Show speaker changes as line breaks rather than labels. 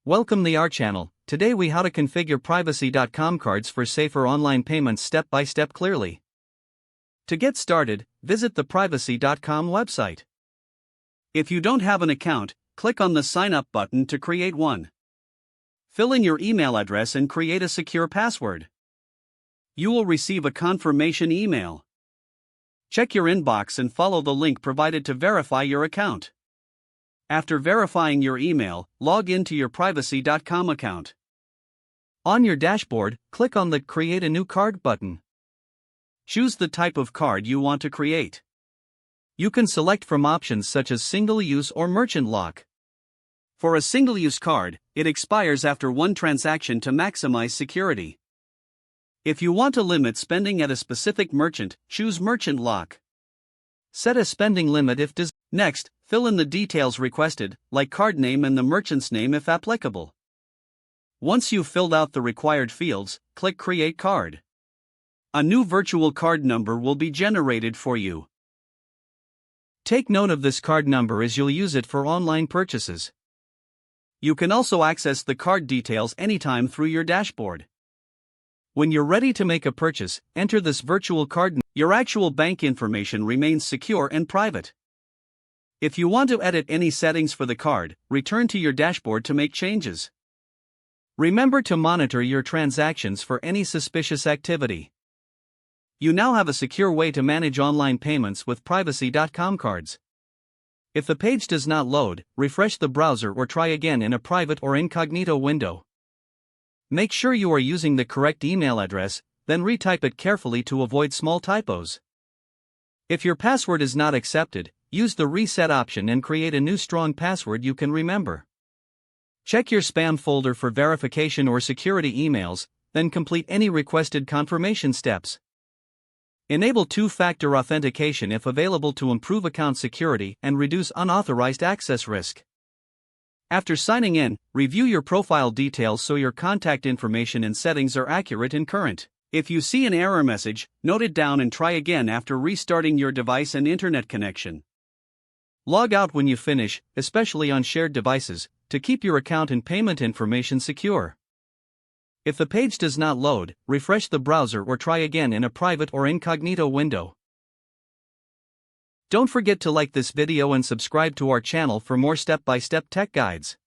Welcome to our channel. Today we how to configure privacy.com cards for safer online payments step by step clearly. To get started, visit the privacy.com website. If you don't have an account, click on the sign up button to create one. Fill in your email address and create a secure password. You will receive a confirmation email. Check your inbox and follow the link provided to verify your account. After verifying your email, log into your privacy.com account. On your dashboard, click on the Create a New Card button. Choose the type of card you want to create. You can select from options such as single-use or merchant lock. For a single-use card, it expires after one transaction to maximize security. If you want to limit spending at a specific merchant, choose merchant lock. Set a spending limit if desired. Next, fill in the details requested, like card name and the merchant's name if applicable. Once you've filled out the required fields, click Create Card. A new virtual card number will be generated for you. Take note of this card number as you'll use it for online purchases. You can also access the card details anytime through your dashboard. When you're ready to make a purchase, enter this virtual card. Your actual bank information remains secure and private. If you want to edit any settings for the card, return to your dashboard to make changes. Remember to monitor your transactions for any suspicious activity. You now have a secure way to manage online payments with privacy.com cards. If the page does not load, refresh the browser or try again in a private or incognito window. Make sure you are using the correct email address, then retype it carefully to avoid small typos. If your password is not accepted, use the reset option and create a new strong password you can remember. Check your spam folder for verification or security emails, then complete any requested confirmation steps. Enable two-factor authentication if available to improve account security and reduce unauthorized access risk. After signing in, review your profile details so your contact information and settings are accurate and current. If you see an error message, note it down and try again after restarting your device and internet connection. Log out when you finish, especially on shared devices, to keep your account and payment information secure. If the page does not load, refresh the browser or try again in a private or incognito window. Don't forget to like this video and subscribe to our channel for more step-by-step tech guides.